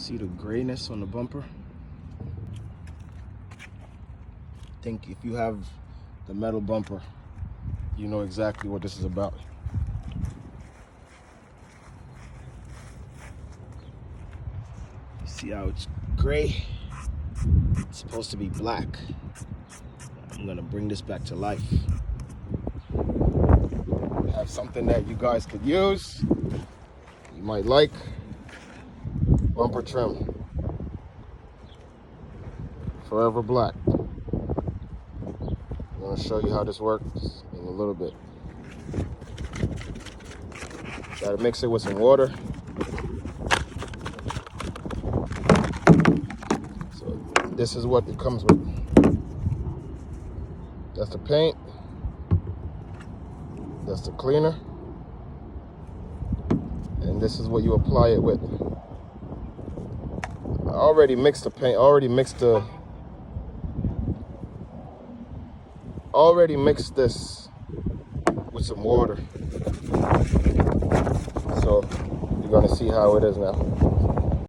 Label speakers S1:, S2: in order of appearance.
S1: See the grayness on the bumper? I think if you have the metal bumper, you know exactly what this is about. You see how it's gray? It's supposed to be black. I'm gonna bring this back to life. Have something that you guys could use, you might like. Bumper trim. Forever black. I'm gonna show you how this works in a little bit. Try to mix it with some water. So this is what it comes with. That's the paint. That's the cleaner. And this is what you apply it with. I already mixed the paint, already mixed this with some water. So you're gonna see how it is now.